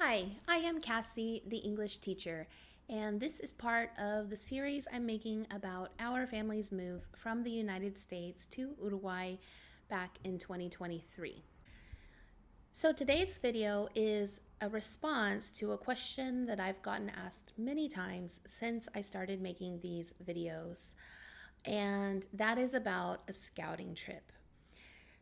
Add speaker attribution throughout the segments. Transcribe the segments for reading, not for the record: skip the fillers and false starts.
Speaker 1: Hi, I am Cassie, the English teacher, and this is part of the series I'm making about our family's move from the United States to Uruguay back in 2023. So today's video is a response to a question that I've gotten asked many times since I started making these videos, and that is about a scouting trip.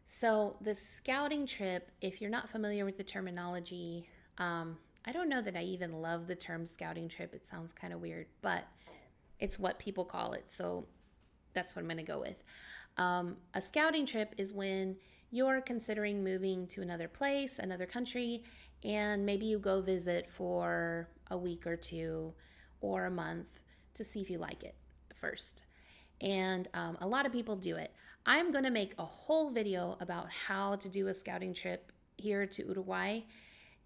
Speaker 1: So the scouting trip, if you're not familiar with the terminology, I don't know that I even love the term scouting trip. It sounds kind of weird, but it's what people call it. So that's what I'm going to go with. A scouting trip is when you're considering moving to another place, another country, and maybe you go visit for a week or two or a month to see if you like it first. And a lot of people do it. I'm going to make a whole video about how to do a scouting trip here to Uruguay.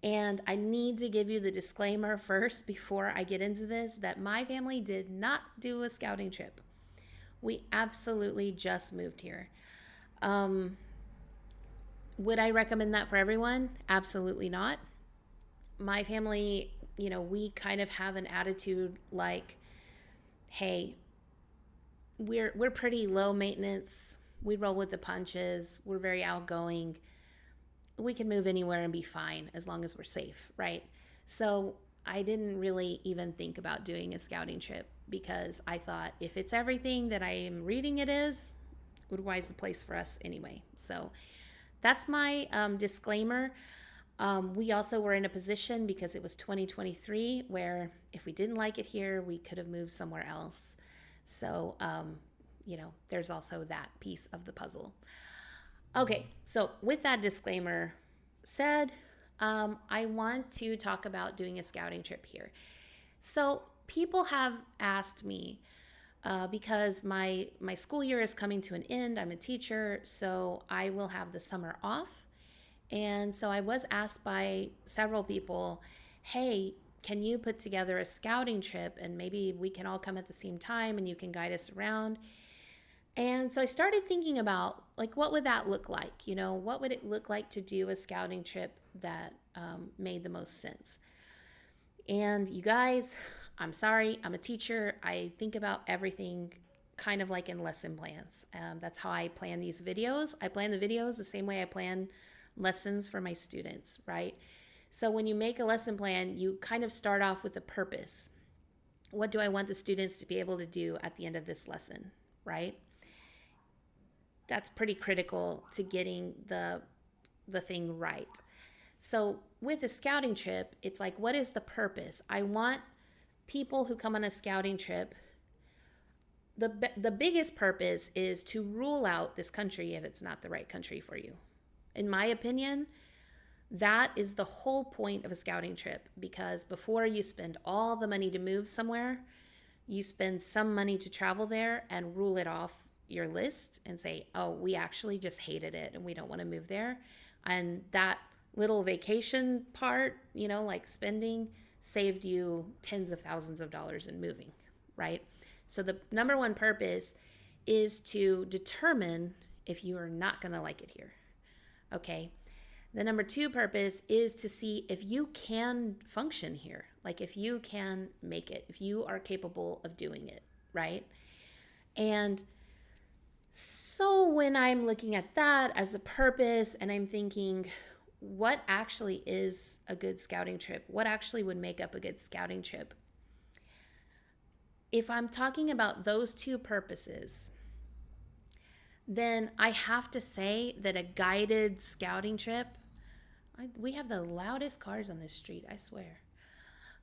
Speaker 1: And I need to give you the disclaimer first before I get into this that my family did not do a scouting trip. We absolutely just moved here. Would I recommend that for everyone? Absolutely not. My family, we kind of have an attitude like, hey, we're pretty low maintenance. We roll with the punches. We're very outgoing. We can move anywhere and be fine as long as we're safe, right? So I didn't really even think about doing a scouting trip because I thought if it's everything that I am reading it is, Uruguay is the place for us anyway. So that's my disclaimer. We also were in a position because it was 2023 where if we didn't like it here, we could have moved somewhere else. So, there's also that piece of the puzzle. Okay, so with that disclaimer said, I want to talk about doing a scouting trip here. So people have asked me, because my school year is coming to an end. I'm a teacher, so I will have the summer off. And so I was asked by several people, hey, can you put together a scouting trip and maybe we can all come at the same time and you can guide us around? And so I started thinking about what would that look like? What would it look like to do a scouting trip that made the most sense? And you guys, I'm sorry, I'm a teacher. I think about everything kind of like in lesson plans. That's how I plan these videos. I plan the videos the same way I plan lessons for my students, right? So when you make a lesson plan, you kind of start off with a purpose. What do I want the students to be able to do at the end of this lesson, right? That's pretty critical to getting the thing right. So with a scouting trip, it's like, what is the purpose? I want people who come on a scouting trip, the biggest purpose is to rule out this country if it's not the right country for you. In my opinion, that is the whole point of a scouting trip, because before you spend all the money to move somewhere, you spend some money to travel there and rule it off your list and say, oh, we actually just hated it and we don't want to move there. And that little vacation part, like spending, saved you tens of thousands of dollars in moving, right? So the number one purpose is to determine if you are not going to like it here, okay? The number two purpose is to see if you can function here, like if you can make it, if you are capable of doing it, right? And so when I'm looking at that as a purpose and I'm thinking, what actually is a good scouting trip? What actually would make up a good scouting trip? If I'm talking about those two purposes, then I have to say that a guided scouting trip, we have the loudest cars on this street, I swear.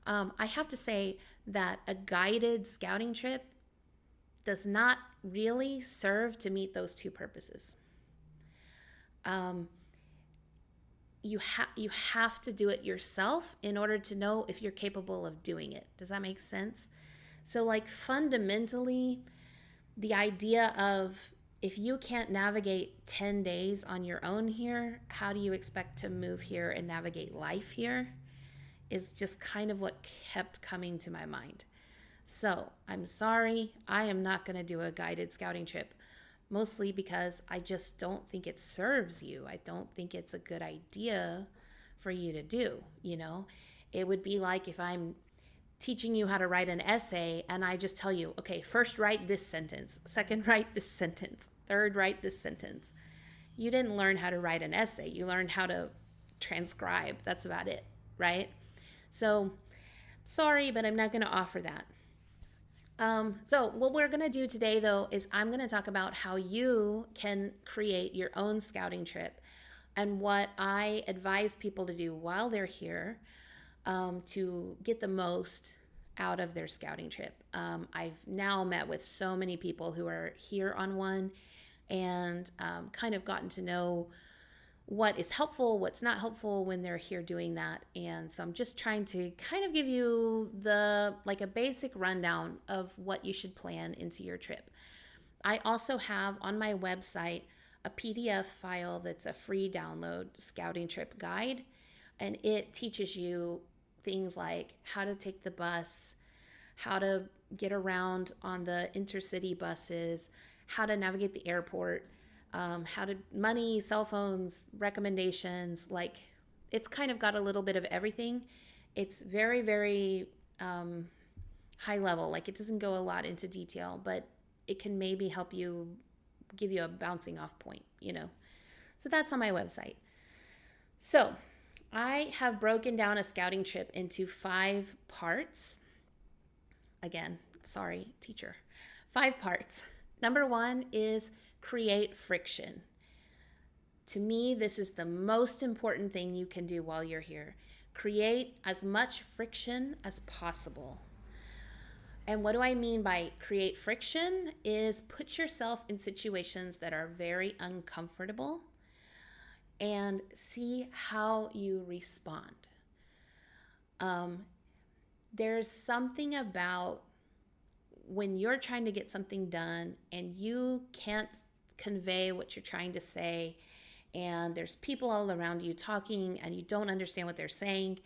Speaker 1: I have to say that a guided scouting trip does not really serve to meet those two purposes. You have to do it yourself in order to know if you're capable of doing it. Does that make sense? So fundamentally, the idea of if you can't navigate 10 days on your own here, how do you expect to move here and navigate life here is just kind of what kept coming to my mind. So I'm sorry, I am not going to do a guided scouting trip, mostly because I just don't think it serves you. I don't think it's a good idea for you to do, It would be like if I'm teaching you how to write an essay and I just tell you, okay, first write this sentence, second write this sentence, third write this sentence. You didn't learn how to write an essay. You learned how to transcribe. That's about it, right? So, sorry, but I'm not going to offer that. So, what we're going to do today, though, is I'm going to talk about how you can create your own scouting trip and what I advise people to do while they're here to get the most out of their scouting trip. I've now met with so many people who are here on one and kind of gotten to know what is helpful, what's not helpful when they're here doing that. And so I'm just trying to kind of give you a basic rundown of what you should plan into your trip. I also have on my website a PDF file that's a free download scouting trip guide, and it teaches you things like how to take the bus, how to get around on the intercity buses, how to navigate the airport, how to money, cell phones, recommendations. Like, it's kind of got a little bit of everything. It's very, very high level. Like, it doesn't go a lot into detail, but it can maybe help you, give you a bouncing off point, So that's on my website. So I have broken down a scouting trip into 5 parts. Again, sorry, teacher. 5 parts. Number 1 is create friction. To me, this is the most important thing you can do while you're here. Create as much friction as possible. And what do I mean by create friction is put yourself in situations that are very uncomfortable and see how you respond. There's something about when you're trying to get something done and you can't convey what you're trying to say, and there's people all around you talking and you don't understand what they're saying,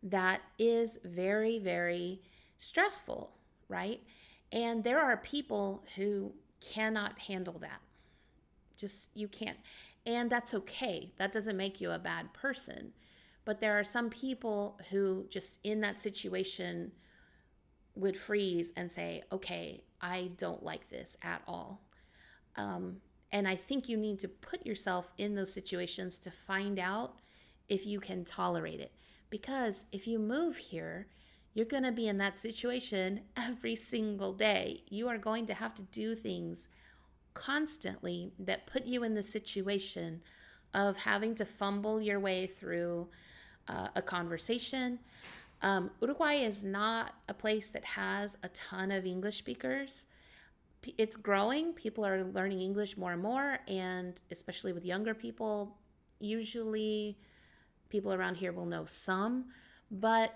Speaker 1: that is very, very stressful, right? And there are people who cannot handle that. Just, you can't. And that's okay. That doesn't make you a bad person. But there are some people who just in that situation would freeze and say, okay, I don't like this at all. And I think you need to put yourself in those situations to find out if you can tolerate it. Because if you move here, you're going to be in that situation every single day. You are going to have to do things constantly that put you in the situation of having to fumble your way through a conversation. Uruguay is not a place that has a ton of English speakers. It's growing. People are learning English more and more, and especially with younger people, usually people around here will know some, but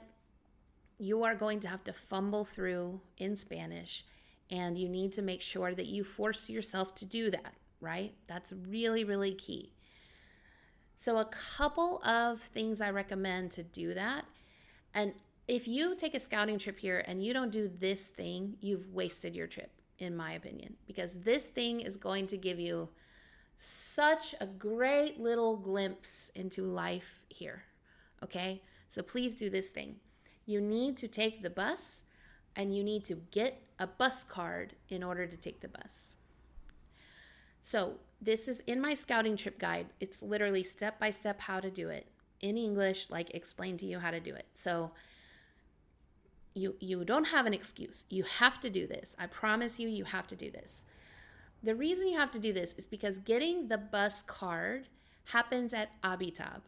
Speaker 1: you are going to have to fumble through in Spanish, and you need to make sure that you force yourself to do that, right? That's really, really key. So a couple of things I recommend to do that. And if you take a scouting trip here and you don't do this thing, you've wasted your trip, in my opinion, because this thing is going to give you such a great little glimpse into life here, okay? So please do this thing. You need to take the bus, and you need to get a bus card in order to take the bus. So this is in my scouting trip guide. It's literally step by step how to do it in English, like explain to you how to do it. So you don't have an excuse. You have to do this. I promise you, you have to do this. The reason you have to do this is because getting the bus card happens at Abitab.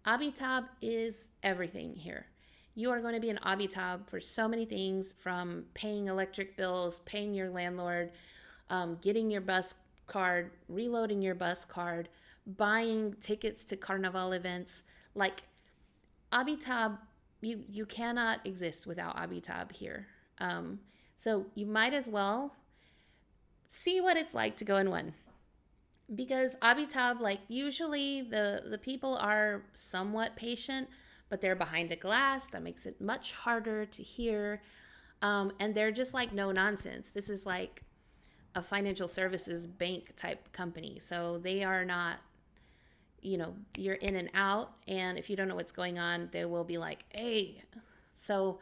Speaker 1: Abitab is everything here. You are going to be in Abitab for so many things, from paying electric bills, paying your landlord, getting your bus card, reloading your bus card, buying tickets to carnival events. Like, Abitab, you cannot exist without Abitab here. So you might as well see what it's like to go in one. Because Abitab, like, usually the people are somewhat patient, but they're behind a glass. That makes it much harder to hear. And they're just like no nonsense. This is like a financial services bank type company. So they are not, you're in and out. And if you don't know what's going on, they will be like, hey. So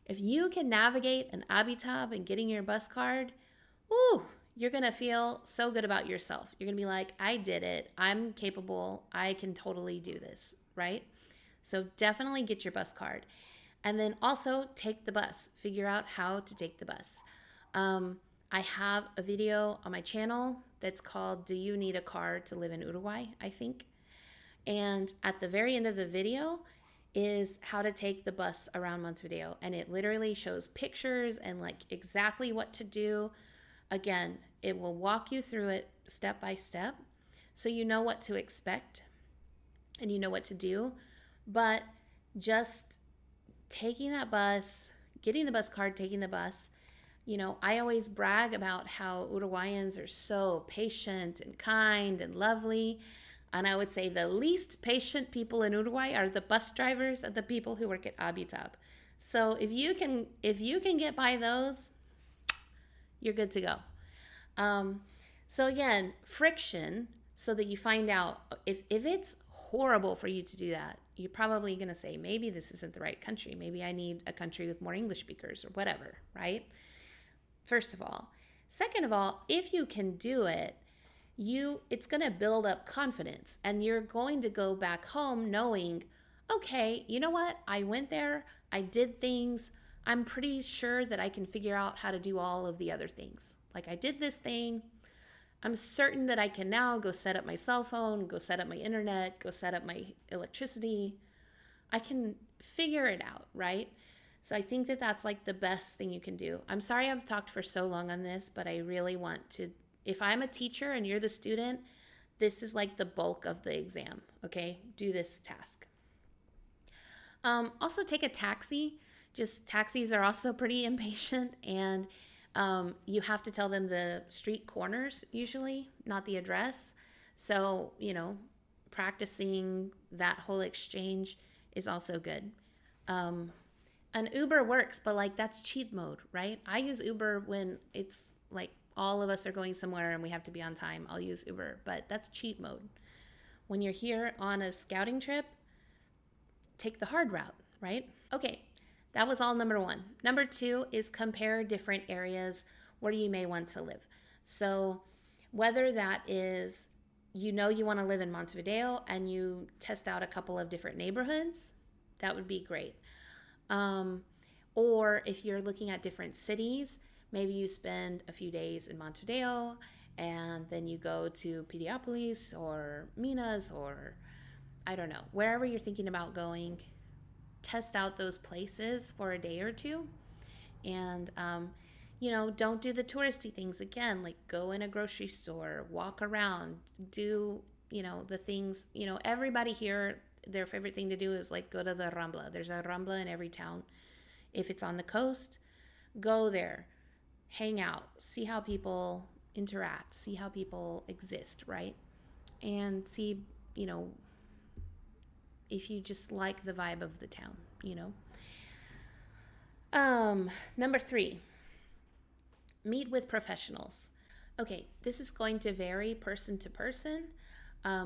Speaker 1: if you can navigate an Abitab and getting your bus card, woo, you're going to feel so good about yourself. You're going to be like, I did it. I'm capable. I can totally do this, right? So definitely get your bus card. And then also take the bus. Figure out how to take the bus. I have a video on my channel that's called Do You Need a Car to Live in Uruguay, I think. And at the very end of the video is how to take the bus around Montevideo. And it literally shows pictures and like exactly what to do. Again, it will walk you through it step by step so you know what to expect and you know what to do. But just taking that bus, getting the bus card, taking the bus, I always brag about how Uruguayans are so patient and kind and lovely. And I would say the least patient people in Uruguay are the bus drivers and the people who work at Abitab. So if you can get by those, you're good to go. So again, friction, so that you find out if it's horrible for you to do that, you're probably going to say, maybe this isn't the right country. Maybe I need a country with more English speakers or whatever, right? First of all. Second of all, if you can do it, it's going to build up confidence, and you're going to go back home knowing, okay, you know what? I went there, I did things. I'm pretty sure that I can figure out how to do all of the other things. Like I did this thing. I'm certain that I can now go set up my cell phone, go set up my internet, go set up my electricity. I can figure it out, right? So I think that that's like the best thing you can do. I'm sorry I've talked for so long on this, but I really want to, if I'm a teacher and you're the student, this is like the bulk of the exam, okay? Do this task. Also take a taxi. Just taxis are also pretty impatient, and you have to tell them the street corners usually, not the address. So, practicing that whole exchange is also good. And Uber works, but like that's cheat mode, right? I use Uber when it's like all of us are going somewhere and we have to be on time. I'll use Uber, but that's cheat mode. When you're here on a scouting trip, take the hard route, right? Okay, that was all number one. Number two is compare different areas where you may want to live. So whether that is, you want to live in Montevideo and you test out a couple of different neighborhoods, that would be great. Or if you're looking at different cities, maybe you spend a few days in Montevideo and then you go to Piriápolis or Minas or I don't know, wherever you're thinking about going, test out those places for a day or two. And, don't do the touristy things again, like go in a grocery store, walk around, do, the things, everybody here, their favorite thing to do is like go to the Rambla. There's a Rambla in every town. If it's on the coast, go there, hang out, see how people interact, see how people exist, right? And see, if you just like the vibe of the town, Number three, meet with professionals. Okay, this is going to vary person to person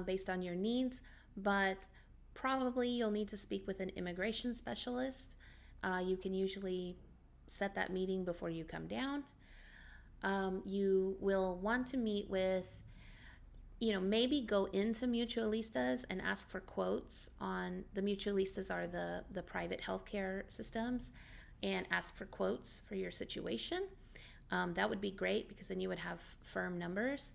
Speaker 1: based on your needs, but probably you'll need to speak with an immigration specialist. You can usually set that meeting before you come down. You will want to meet with, maybe go into mutualistas and ask for quotes on, the mutualistas are the private healthcare systems, and ask for quotes for your situation. That would be great because then you would have firm numbers.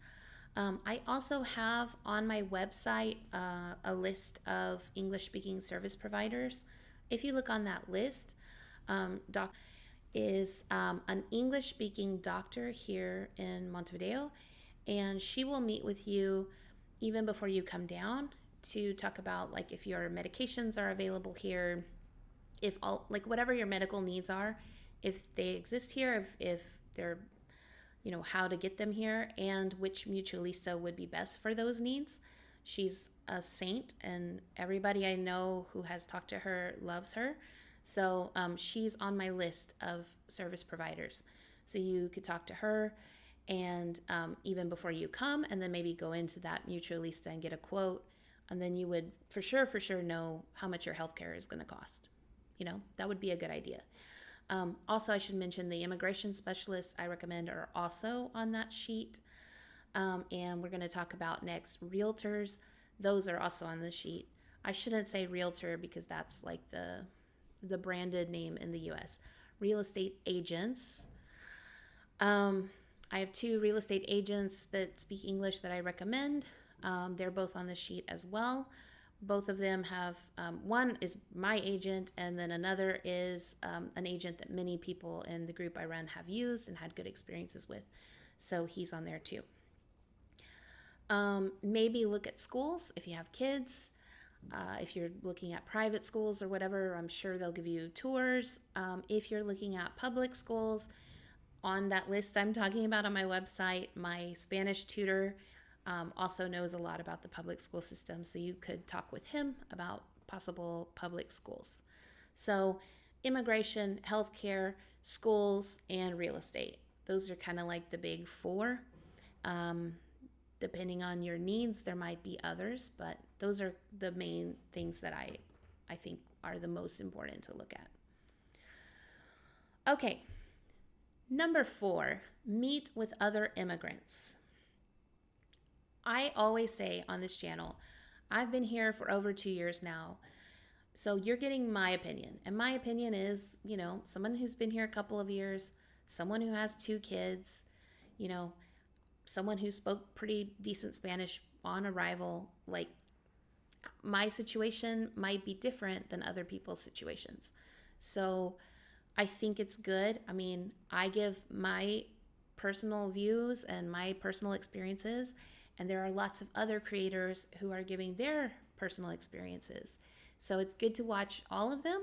Speaker 1: I also have on my website a list of English-speaking service providers. If you look on that list, Doc is an English-speaking doctor here in Montevideo, and she will meet with you even before you come down to talk about like if your medications are available here, if all like whatever your medical needs are, if they exist here, if they're how to get them here, and which mutualista would be best for those needs. She's a saint, and everybody I know who has talked to her loves her. So she's on my list of service providers. So you could talk to her, and even before you come, and then maybe go into that mutualista and get a quote And then you would for sure know how much your healthcare is going to cost. That would be a good idea. Also, I should mention the immigration specialists I recommend are also on that sheet. And we're going to talk about next realtors. Those are also on the sheet. I shouldn't say realtor because that's like the branded name in the US. Real estate agents. I have 2 real estate agents that speak English that I recommend. They're both on the sheet as well. Both of them have, one is my agent, and then another is an agent that many people in the group I run have used and had good experiences with. So he's on there too. Maybe look at schools if you have kids. If you're looking at private schools or whatever, I'm sure they'll give you tours. If you're looking at public schools, on that list I'm talking about on my website, my Spanish tutor also knows a lot about the public school system, so you could talk with him about possible public schools. So immigration, healthcare, schools, and real estate. Those are kind of like the big 4. Depending on your needs, there might be others, but those are the main things that I think are the most important to look at. Okay, number 4, meet with other immigrants. I always say on this channel, I've been here for over 2 years now, so you're getting my opinion. And my opinion is, someone who's been here a couple of years, someone who has 2 kids, someone who spoke pretty decent Spanish on arrival. Like, my situation might be different than other people's situations. So I think it's good. I mean, I give my personal views and my personal experiences, and there are lots of other creators who are giving their personal experiences. So it's good to watch all of them,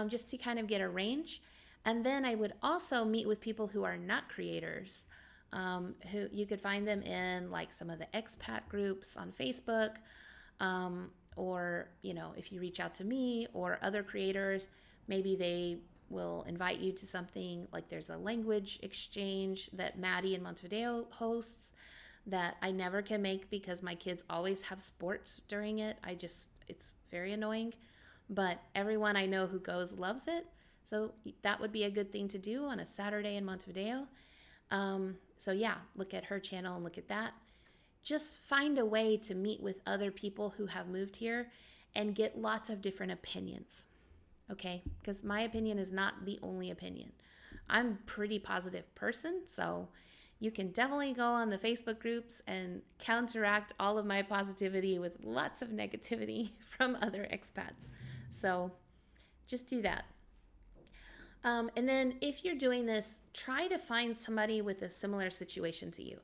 Speaker 1: just to kind of get a range. And then I would also meet with people who are not creators, who you could find them in like some of the expat groups on Facebook, or, if you reach out to me or other creators, maybe they will invite you to something. Like there's a language exchange that Maddie in Montevideo hosts that I never can make because my kids always have sports during it. It's very annoying, but everyone I know who goes loves it. So that would be a good thing to do on a Saturday in Montevideo. So yeah, look at her channel and look at that. Just find a way to meet with other people who have moved here and get lots of different opinions. Okay? Because my opinion is not the only opinion. I'm a pretty positive person, so you can definitely go on the Facebook groups and counteract all of my positivity with lots of negativity from other expats. So just do that. And then if you're doing this, try to find somebody with a similar situation to you.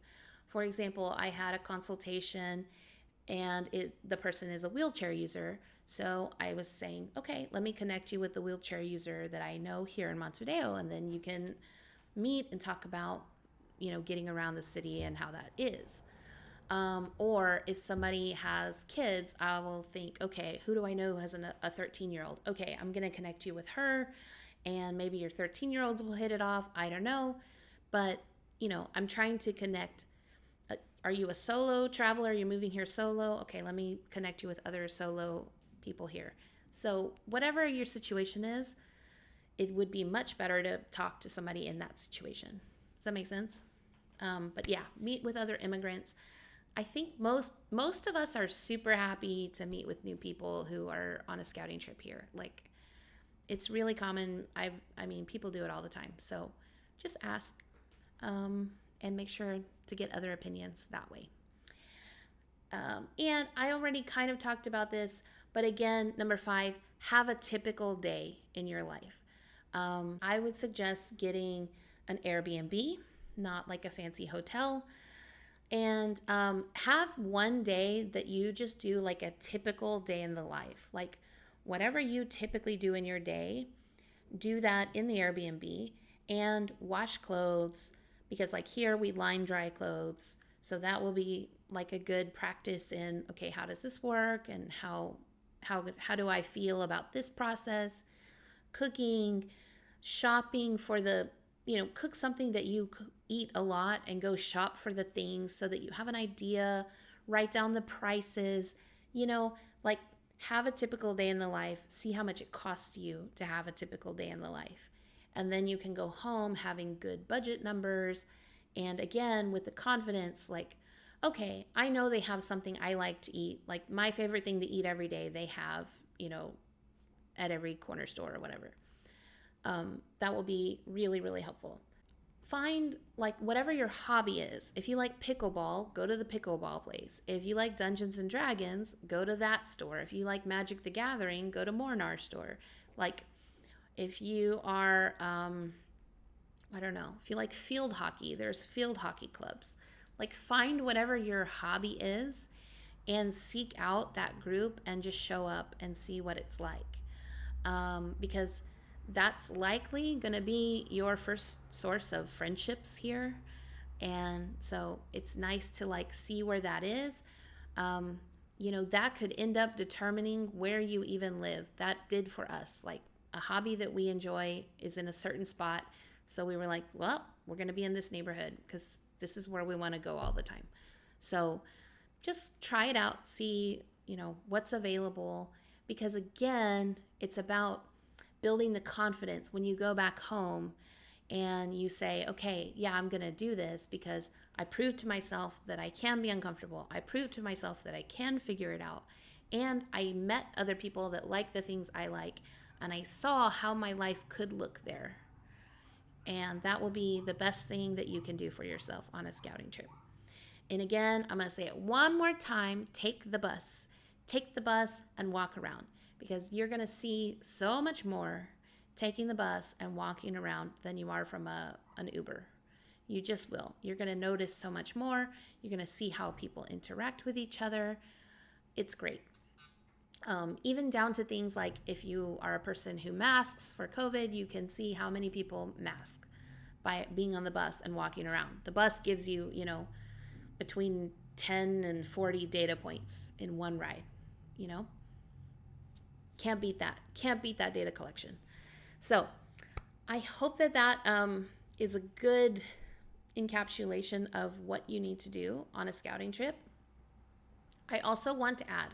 Speaker 1: For example, I had a consultation and the person is a wheelchair user. So I was saying, okay, let me connect you with the wheelchair user that I know here in Montevideo, and then you can meet and talk about, getting around the city and how that is. Or if somebody has kids, I will think, okay, who do I know who has a 13-year-old? Okay, I'm going to connect you with her, and maybe your 13-year-olds will hit it off. I don't know. But, I'm trying to connect. Are you a solo traveler? You're moving here solo? Okay, let me connect you with other solo people here. So whatever your situation is, it would be much better to talk to somebody in that situation. Does that make sense? But yeah, meet with other immigrants. I think most of us are super happy to meet with new people who are on a scouting trip here. Like, it's really common. I mean, people do it all the time. So just ask, and make sure to get other opinions that way. And I already kind of talked about this, but again, number 5, have a typical day in your life. I would suggest getting an Airbnb, not like a fancy hotel, and have one day that you just do like a typical day in the life. Like whatever you typically do in your day, do that in the Airbnb, and wash clothes, because like here we line dry clothes. So that will be like a good practice in, okay, how does this work, and how do I feel about this process? Cooking, shopping for the, cook something that you eat a lot and go shop for the things so that you have an idea, write down the prices, like have a typical day in the life, see how much it costs you to have a typical day in the life. And then you can go home having good budget numbers. And again, with the confidence, like, okay, I know they have something I like to eat. Like my favorite thing to eat every day, they have, at every corner store or whatever. That will be really, really helpful. Find like whatever your hobby is. If you like pickleball, go to the pickleball place. If you like Dungeons and Dragons, go to that store. If you like Magic the Gathering, go to Mornar store. Like if you are I don't know, if you like field hockey, there's field hockey clubs. Like find whatever your hobby is and seek out that group and just show up and see what it's like. Because that's likely going to be your first source of friendships here. And so it's nice to like see where that is. That could end up determining where you even live. That did for us. Like a hobby that we enjoy is in a certain spot. So we were like, well, we're going to be in this neighborhood because this is where we want to go all the time. So just try it out, see, what's available. Because again, it's about building the confidence when you go back home and you say, okay, yeah, I'm going to do this because I proved to myself that I can be uncomfortable. I proved to myself that I can figure it out. And I met other people that like the things I like. And I saw how my life could look there. And that will be the best thing that you can do for yourself on a scouting trip. And again, I'm going to say it one more time. Take the bus. Take the bus and walk around because you're going to see so much more taking the bus and walking around than you are from an Uber. You just will. You're going to notice so much more. You're going to see how people interact with each other. It's great. Even down to things like if you are a person who masks for COVID, you can see how many people mask by being on the bus and walking around. The bus gives you, between 10 and 40 data points in one ride, Can't beat that. Can't beat that data collection. So I hope that is a good encapsulation of what you need to do on a scouting trip. I also want to add,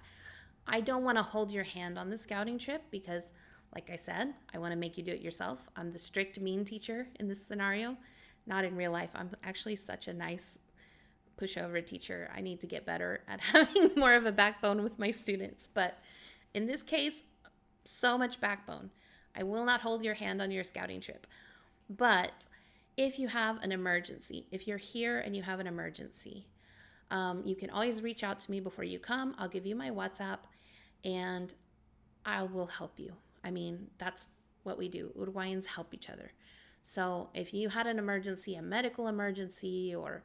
Speaker 1: I don't want to hold your hand on the scouting trip because, like I said, I want to make you do it yourself. I'm the strict, mean teacher in this scenario. Not in real life. I'm actually such a nice pushover teacher. I need to get better at having more of a backbone with my students. But in this case, so much backbone. I will not hold your hand on your scouting trip. But if you have an emergency, if you're here and you have an emergency, you can always reach out to me before you come. I'll give you my WhatsApp and I will help you. I mean, that's what we do. Uruguayans help each other. So if you had an emergency, a medical emergency or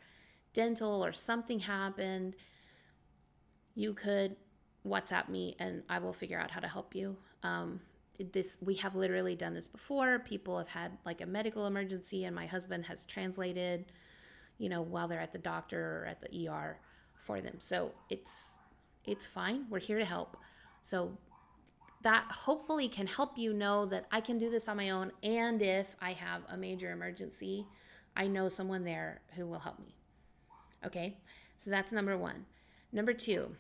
Speaker 1: dental or something happened, you could WhatsApp me and I will figure out how to help you. We have literally done this before. People have had like a medical emergency and my husband has translated, while they're at the doctor or at the ER for them. So it's fine. We're here to help. So that hopefully can help you know that I can do this on my own. And if I have a major emergency, I know someone there who will help me. Okay, so that's number one. Number two,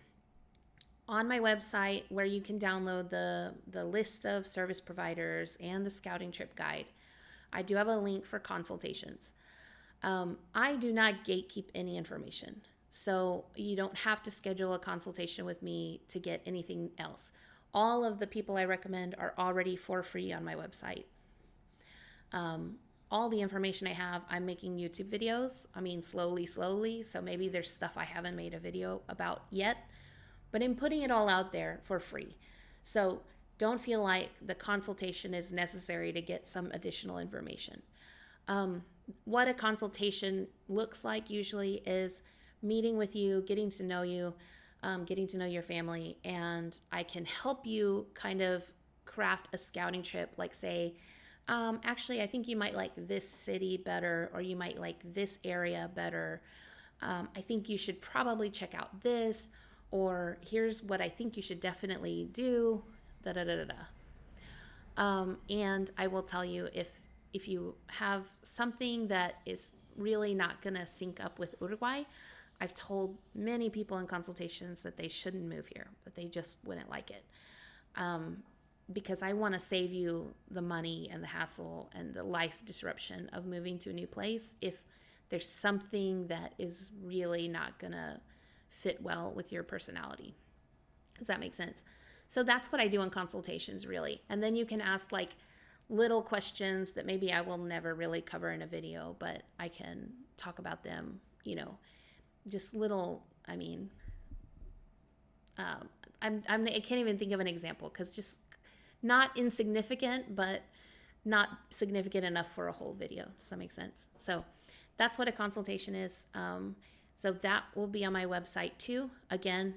Speaker 1: on my website where you can download the list of service providers and the scouting trip guide, I do have a link for consultations. I do not gatekeep any information. So you don't have to schedule a consultation with me to get anything else. All of the people I recommend are already for free on my website. All the information I have, I'm making YouTube videos. I mean, slowly. So maybe there's stuff I haven't made a video about yet, but I'm putting it all out there for free. So don't feel like the consultation is necessary to get some additional information. What a consultation looks like usually is meeting with you, getting to know you, getting to know your family, and I can help you kind of craft a scouting trip, like say, actually, I think you might like this city better, or you might like this area better. I think you should probably check out this, or here's what I think you should definitely do, and I will tell you if you have something that is really not going to sync up with Uruguay, I've told many people in consultations that they shouldn't move here, that they just wouldn't like it. Because I want to save you the money and the hassle and the life disruption of moving to a new place if there's something that is really not going to fit well with your personality. Does that make sense? So that's what I do in consultations, really. And then you can ask like little questions that maybe I will never really cover in a video, but I can talk about them, just little, I mean, I can't even think of an example because just not insignificant, but not significant enough for a whole video. Does that make sense? So that's what a consultation is. So that will be on my website too. Again,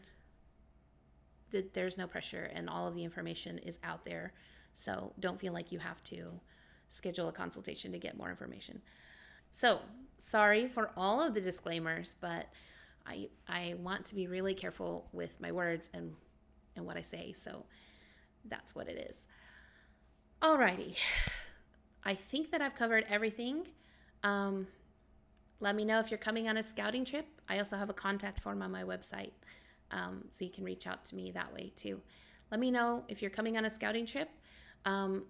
Speaker 1: there's no pressure and all of the information is out there. So don't feel like you have to schedule a consultation to get more information. So sorry for all of the disclaimers, but I want to be really careful with my words and what I say. So that's what it is. Alrighty. I think that I've covered everything. Let me know if you're coming on a scouting trip. I also have a contact form on my website, so you can reach out to me that way too. Let me know if you're coming on a scouting trip.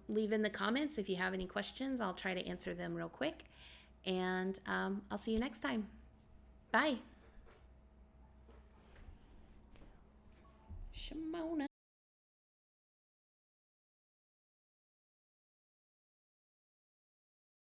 Speaker 1: Leave in the comments if you have any questions. I'll try to answer them real quick. And I'll see you next time. Bye. Shimona.